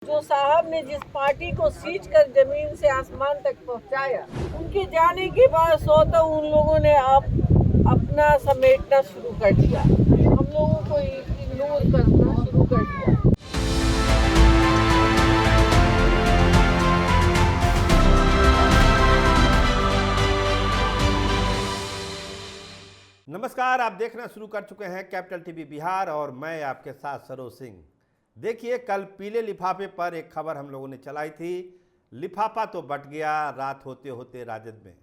जो साहब ने जिस पार्टी को सींच कर जमीन से आसमान तक पहुंचाया, उनके जाने के बाद स्वतः उन लोगों ने अपना समेटना शुरू कर दिया, हम लोगों को इग्नोर करना शुरू कर दिया। नमस्कार, आप देखना शुरू कर चुके हैं कैपिटल टीवी बिहार और मैं आपके साथ सरोज सिंह। देखिए, कल पीले लिफाफे पर एक खबर हम लोगों ने चलाई थी। लिफाफा तो बट गया रात होते होते राजद में।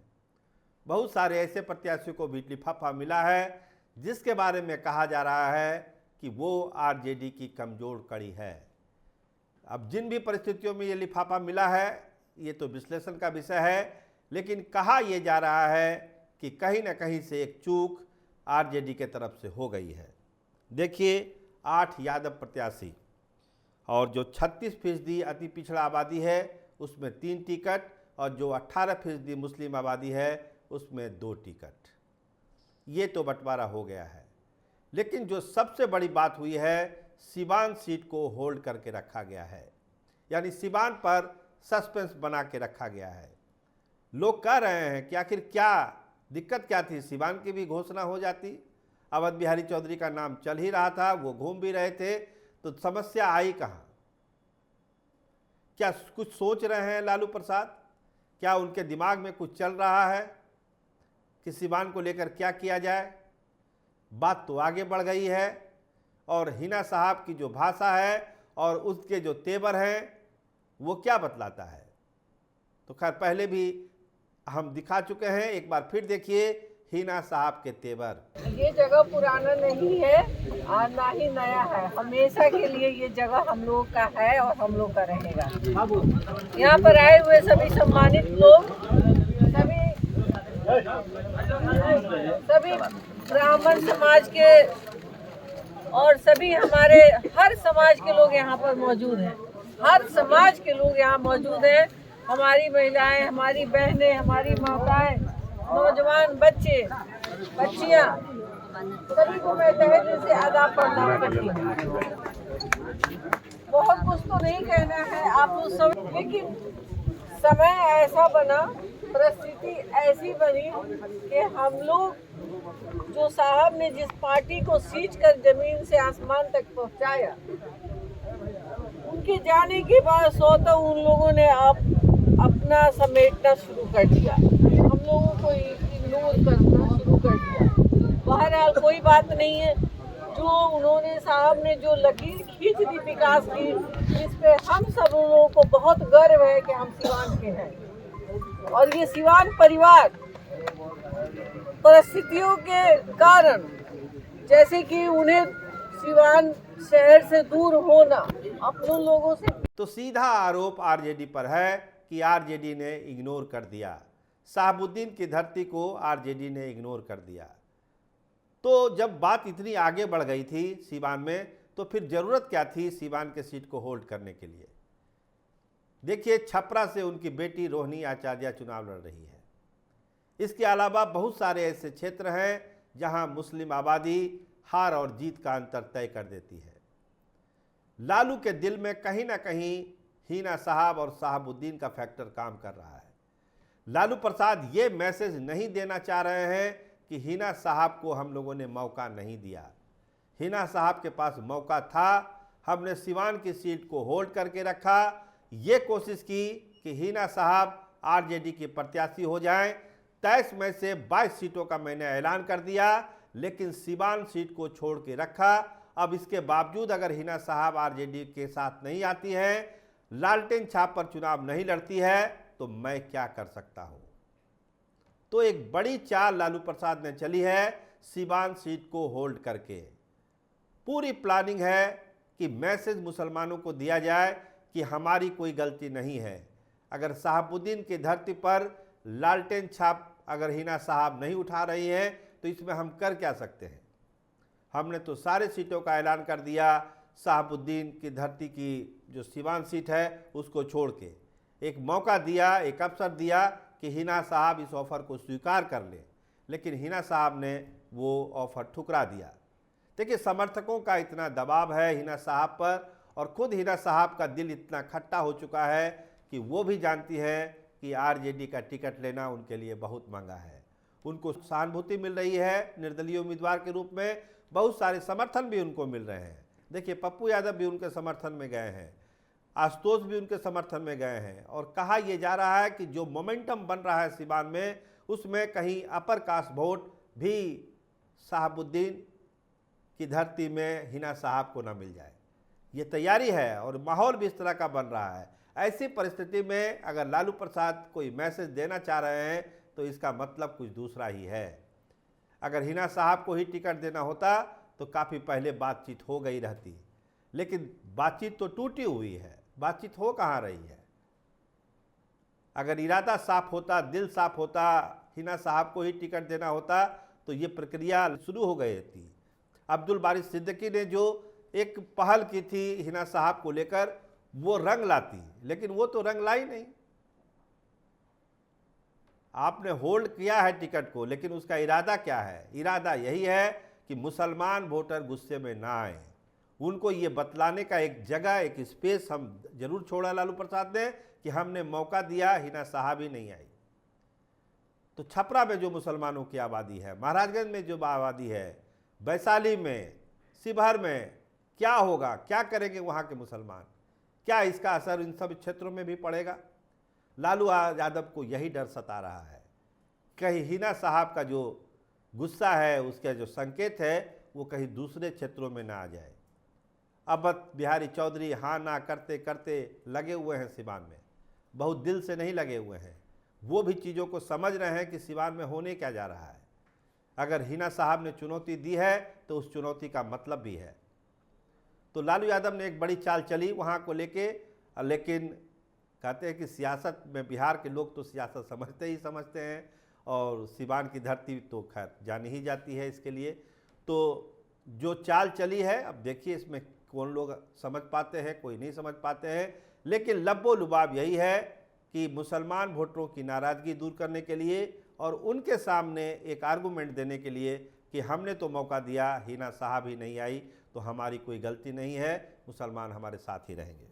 बहुत सारे ऐसे प्रत्याशियों को भी लिफाफा मिला है जिसके बारे में कहा जा रहा है कि वो आरजेडी की कमजोर कड़ी है। अब जिन भी परिस्थितियों में ये लिफाफा मिला है ये तो विश्लेषण का विषय है, लेकिन कहा यह जा रहा है कि कहीं ना कहीं से एक चूक आरजेडी के तरफ से हो गई है। देखिए, 8 यादव प्रत्याशी और जो 36% अति पिछड़ा आबादी है उसमें 3 टिकट और जो 18% मुस्लिम आबादी है उसमें 2 टिकट, ये तो बंटवारा हो गया है। लेकिन जो सबसे बड़ी बात हुई है, सिवान सीट को होल्ड करके रखा गया है, यानी सिवान पर सस्पेंस बना के रखा गया है। लोग कह रहे हैं कि आखिर क्या दिक्कत क्या थी, सिवान की भी घोषणा हो जाती। अवध बिहारी चौधरी का नाम चल ही रहा था, वो घूम भी रहे थे, तो समस्या आई कहाँ? क्या कुछ सोच रहे हैं लालू प्रसाद? क्या उनके दिमाग में कुछ चल रहा है कि सिवान को लेकर क्या किया जाए? बात तो आगे बढ़ गई है और हिना साहब की जो भाषा है और उसके जो तेवर हैं वो क्या बतलाता है। तो खैर पहले भी हम दिखा चुके हैं, एक बार फिर देखिए हिना साहब के तेवर। ये जगह पुराना नहीं है और ना ही नया है, हमेशा के लिए ये जगह हम लोग का है और हम लोग का रहेगा। यहाँ पर आए हुए सभी सम्मानित लोग, सभी ब्राह्मण समाज के और सभी हमारे हर समाज के लोग यहाँ पर मौजूद हैं। हर समाज के लोग यहाँ मौजूद हैं। हमारी महिलाएं, हमारी बहनें, हमारी माताएं, नौजवान बच्चे, बच्चियां, सभी को मैं तहे दिल से आदाब प्रणाम करती हूँ। बहुत कुछ तो नहीं कहना है आप लोग सब, लेकिन समय ऐसा बना, परिस्थिति ऐसी बनी कि हम लोग जो साहब ने जिस पार्टी को सींच कर जमीन से आसमान तक पहुंचाया, उनके जाने के बाद स्वतः उन लोगों ने अपना समेटना शुरू कर दिया, हम लोगों को इग्नोर करना शुरू कर दिया। बहरहाल कोई बात नहीं है, जो उन्होंने साहब ने जो लकीर खींच दी विकास की, इस पे हम सब लोगों को बहुत गर्व है कि हम सिवान के हैं। और ये सिवान परिवार परिस्थितियों के कारण, जैसे कि उन्हें सिवान शहर से दूर होना, अपने लोगों से, तो सीधा आरोप आरजेडी पर है कि आरजेडी ने इग्नोर कर दिया, शहाबुद्दीन की धरती को आरजेडी ने इग्नोर कर दिया। तो जब बात इतनी आगे बढ़ गई थी सिवान में, तो फिर जरूरत क्या थी सिवान के सीट को होल्ड करने के लिए? देखिए, छपरा से उनकी बेटी रोहिणी आचार्य चुनाव लड़ रही है। इसके अलावा बहुत सारे ऐसे क्षेत्र हैं जहां मुस्लिम आबादी हार और जीत का अंतर तय कर देती है। लालू के दिल में कहीं ना कहीं हिना साहब और शहाबुद्दीन का फैक्टर काम कर रहा है। लालू प्रसाद ये मैसेज नहीं देना चाह रहे हैं कि हिना साहब को हम लोगों ने मौका नहीं दिया। हिना साहब के पास मौका था, हमने सिवान की सीट को होल्ड करके रखा, ये कोशिश की कि हिना साहब आरजेडी के प्रत्याशी हो जाएं। 23 में से 22 सीटों का मैंने ऐलान कर दिया, लेकिन सिवान सीट को छोड़ के रखा। अब इसके बावजूद अगर हिना साहब आरजेडी के साथ नहीं आती है, लालटेन छाप पर चुनाव नहीं लड़ती है, तो मैं क्या कर सकता हूं? तो एक बड़ी चाल लालू प्रसाद ने चली है सिवान सीट को होल्ड करके। पूरी प्लानिंग है कि मैसेज मुसलमानों को दिया जाए कि हमारी कोई गलती नहीं है। अगर शहाबुद्दीन की धरती पर लालटेन छाप अगर हिना साहब नहीं उठा रही हैं, तो इसमें हम कर क्या सकते हैं? हमने तो सारे सीटों का ऐलान कर दिया। शहाबुद्दीन की धरती की जो सिवान सीट है उसको छोड़ के एक मौका दिया, एक अवसर दिया कि हिना साहब इस ऑफ़र को स्वीकार कर ले, लेकिन हिना साहब ने वो ऑफ़र ठुकरा दिया। देखिए, समर्थकों का इतना दबाव है हिना साहब पर और खुद हिना साहब का दिल इतना खट्टा हो चुका है कि वो भी जानती है कि आरजेडी का टिकट लेना उनके लिए बहुत महंगा है। उनको सहानुभूति मिल रही है निर्दलीय उम्मीदवार के रूप में, बहुत सारे समर्थन भी उनको मिल रहे हैं। देखिए पप्पू यादव भी उनके समर्थन में गए हैं, आशुतोष भी उनके समर्थन में गए हैं, और कहा यह जा रहा है कि जो मोमेंटम बन रहा है सीवान में, उसमें कहीं अपर कास्ट वोट भी शहाबुद्दीन की धरती में हिना साहब को ना मिल जाए। ये तैयारी है और माहौल भी इस तरह का बन रहा है। ऐसी परिस्थिति में अगर लालू प्रसाद कोई मैसेज देना चाह रहे हैं तो इसका मतलब कुछ दूसरा ही है। अगर हिना साहब को ही टिकट देना होता तो काफ़ी पहले बातचीत हो गई रहती, लेकिन बातचीत तो टूटी हुई है, बातचीत हो कहाँ रही है। अगर इरादा साफ होता, दिल साफ होता, हिना साहब को ही टिकट देना होता तो ये प्रक्रिया शुरू हो गई थी। अब्दुल बारिश सिद्दीकी ने जो एक पहल की थी हिना साहब को लेकर, वो रंग लाती, लेकिन वो तो रंग लाई नहीं। आपने होल्ड किया है टिकट को, लेकिन उसका इरादा क्या है? इरादा यही है कि मुसलमान वोटर गुस्से में ना आए। उनको ये बतलाने का एक जगह, एक स्पेस हम जरूर छोड़ा लालू प्रसाद ने कि हमने मौका दिया, हिना साहब ही नहीं आई। तो छपरा में जो मुसलमानों की आबादी है, महाराजगंज में जो आबादी है, वैशाली में, शिवहर में क्या होगा, क्या करेंगे वहाँ के मुसलमान? क्या इसका असर इन सब क्षेत्रों में भी पड़ेगा? लालू यादव को यही डर सता रहा है, कहीं हिना साहब का जो गुस्सा है, उसका जो संकेत है, वो कहीं दूसरे क्षेत्रों में ना आ जाए। अवध बिहारी चौधरी हाँ ना करते करते लगे हुए हैं सिवान में, बहुत दिल से नहीं लगे हुए हैं। वो भी चीज़ों को समझ रहे हैं कि सिवान में होने क्या जा रहा है। अगर हिना साहब ने चुनौती दी है तो उस चुनौती का मतलब भी है। तो लालू यादव ने एक बड़ी चाल चली वहाँ को लेके, लेकिन कहते हैं कि सियासत में बिहार के लोग तो सियासत समझते ही समझते हैं, और सिवान की धरती तो खैर जानी ही जाती है इसके लिए। तो जो चाल चली है, अब देखिए इसमें कौन लोग समझ पाते हैं, कोई नहीं समझ पाते हैं, लेकिन लब्बो लुबाब यही है कि मुसलमान वोटरों की नाराज़गी दूर करने के लिए और उनके सामने एक आर्गूमेंट देने के लिए कि हमने तो मौका दिया, हिना साहब ही नहीं आई तो हमारी कोई गलती नहीं है, मुसलमान हमारे साथ ही रहेंगे।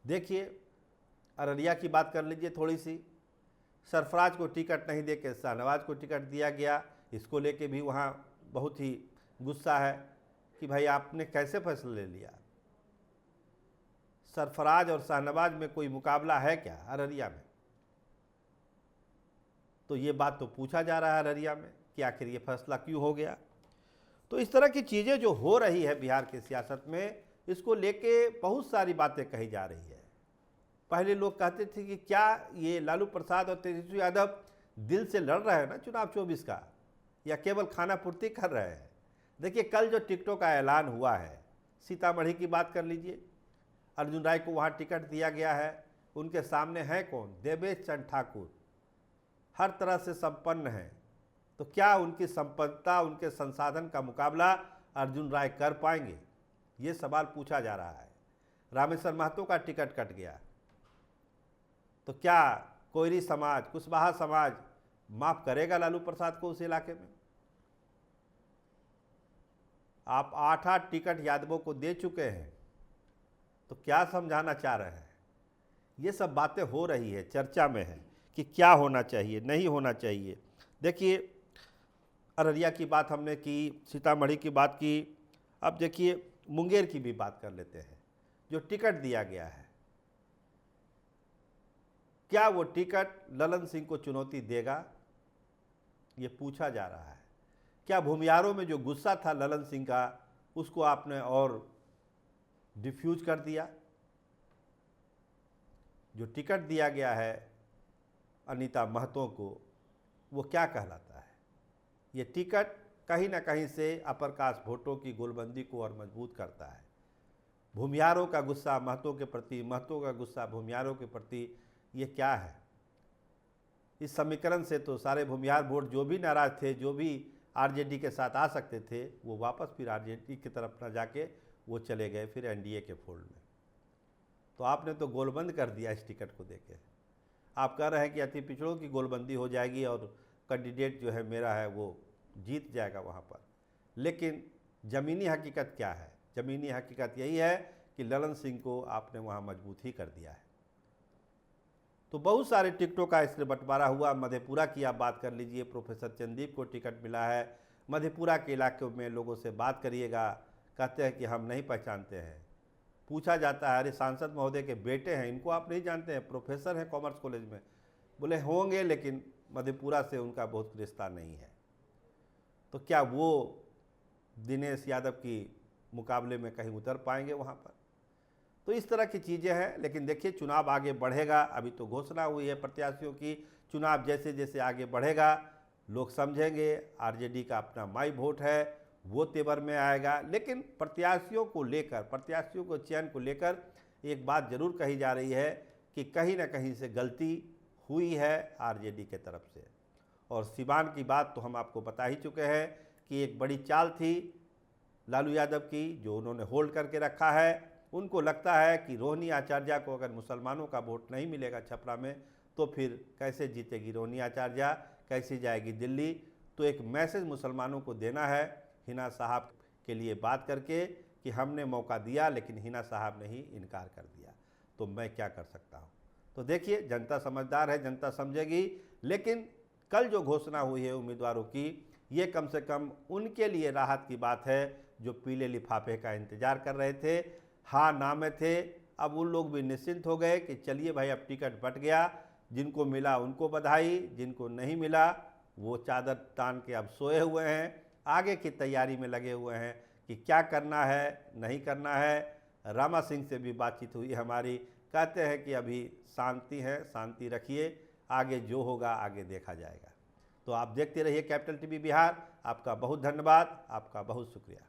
देखिए अररिया की बात कर लीजिए थोड़ी सी। सरफराज को टिकट नहीं दे के शाहनवाज को टिकट दिया गया, इसको लेके भी वहाँ बहुत ही गुस्सा है कि भाई आपने कैसे फैसला ले लिया। सरफराज और शाहनवाज में कोई मुकाबला है क्या अररिया में? तो ये बात तो पूछा जा रहा है अररिया में कि आखिर ये फैसला क्यों हो गया। तो इस तरह की चीज़ें जो हो रही है बिहार की सियासत में, इसको लेके बहुत सारी बातें कही जा रही है। पहले लोग कहते थे कि क्या ये लालू प्रसाद और तेजस्वी यादव दिल से लड़ रहे हैं ना चुनाव 24 का, या केवल खाना पूर्ति कर रहे हैं? देखिए कल जो टिकटों का ऐलान हुआ है, सीतामढ़ी की बात कर लीजिए, अर्जुन राय को वहाँ टिकट दिया गया है। उनके सामने है कौन? देवेश चंद्र ठाकुर, हर तरह से संपन्न हैं। तो क्या उनकी संपन्नता, उनके संसाधन का मुकाबला अर्जुन राय कर पाएंगे? ये सवाल पूछा जा रहा है। रामेश्वर महतो का टिकट कट गया, तो क्या कोयरी समाज, कुशवाहा समाज माफ करेगा लालू प्रसाद को उस इलाके में? आप 8-8 टिकट यादवों को दे चुके हैं, तो क्या समझाना चाह रहे हैं? ये सब बातें हो रही है, चर्चा में है कि क्या होना चाहिए, नहीं होना चाहिए। देखिए अररिया की बात हमने की, सीतामढ़ी की बात की, अब देखिए मुंगेर की भी बात कर लेते हैं। जो टिकट दिया गया है, क्या वो टिकट ललन सिंह को चुनौती देगा? ये पूछा जा रहा है। क्या भूमियारों में जो गुस्सा था ललन सिंह का, उसको आपने और डिफ्यूज कर दिया? जो टिकट दिया गया है अनीता महतो को, वो क्या कहलाता है? ये टिकट कहीं ना कहीं से अपर कास्ट वोटों की गोलबंदी को और मजबूत करता है। भूमियारों का गुस्सा महतो के प्रति, महतो का गुस्सा भूमियारों के प्रति, ये क्या है? इस समीकरण से तो सारे भूमियार वोट जो भी नाराज थे, जो भी आरजेडी के साथ आ सकते थे, वो वापस फिर आरजेडी की तरफ न जाके वो चले गए फिर एनडीए के फोल्ड में। तो आपने तो गोलबंद कर दिया इस टिकट को देके। आप कह रहे हैं कि अति पिछड़ों की गोलबंदी हो जाएगी और कैंडिडेट जो है मेरा है वो जीत जाएगा वहाँ पर। लेकिन ज़मीनी हकीकत क्या है? ज़मीनी हकीकत यही है कि ललन सिंह को आपने वहाँ मजबूत ही कर दिया है। तो बहुत सारे टिकटों का इसलिए बंटवारा हुआ। मधेपुरा की आप बात कर लीजिए, प्रोफेसर चंदीप को टिकट मिला है। मधेपुरा के इलाके में लोगों से बात करिएगा, कहते हैं कि हम नहीं पहचानते हैं। पूछा जाता है अरे सांसद महोदय के बेटे हैं, इनको आप नहीं जानते हैं, प्रोफेसर हैं कॉमर्स कॉलेज में। बोले होंगे, लेकिन मधेपुरा से उनका बहुत रिश्ता नहीं है। तो क्या वो दिनेश यादव की मुकाबले में कहीं उतर पाएंगे वहाँ पर? तो इस तरह की चीज़ें हैं। लेकिन देखिए चुनाव आगे बढ़ेगा, अभी तो घोषणा हुई है प्रत्याशियों की। चुनाव जैसे जैसे आगे बढ़ेगा लोग समझेंगे आरजेडी का अपना माई वोट है, वो तेवर में आएगा। लेकिन प्रत्याशियों को लेकर, प्रत्याशियों को चयन को लेकर एक बात जरूर कही जा रही है कि कहीं ना कहीं से गलती हुई है आरजेडी के तरफ से। और सिवान की बात तो हम आपको बता ही चुके हैं कि एक बड़ी चाल थी लालू यादव की जो उन्होंने होल्ड करके रखा है। उनको लगता है कि रोहिणी आचार्य को अगर मुसलमानों का वोट नहीं मिलेगा छपरा में तो फिर कैसे जीतेगी रोहिणी आचार्य, कैसे जाएगी दिल्ली। तो एक मैसेज मुसलमानों को देना है हिना साहब के लिए बात करके कि हमने मौका दिया लेकिन हिना साहब ने ही इनकार कर दिया, तो मैं क्या कर सकता हूँ। तो देखिए जनता समझदार है, जनता समझेगी। लेकिन कल जो घोषणा हुई है उम्मीदवारों की, ये कम से कम उनके लिए राहत की बात है जो पीले लिफाफे का इंतजार कर रहे थे, हाँ ना में थे। अब उन लोग भी निश्चिंत हो गए कि चलिए भाई अब टिकट बट गया, जिनको मिला उनको बधाई, जिनको नहीं मिला वो चादर तान के अब सोए हुए हैं, आगे की तैयारी में लगे हुए हैं कि क्या करना है नहीं करना है। रामा सिंह से भी बातचीत हुई हमारी, कहते हैं कि अभी शांति है, शांति रखिए, आगे जो होगा आगे देखा जाएगा। तो आप देखते रहिए कैपिटल टीवी बिहार। आपका बहुत धन्यवाद, आपका बहुत शुक्रिया।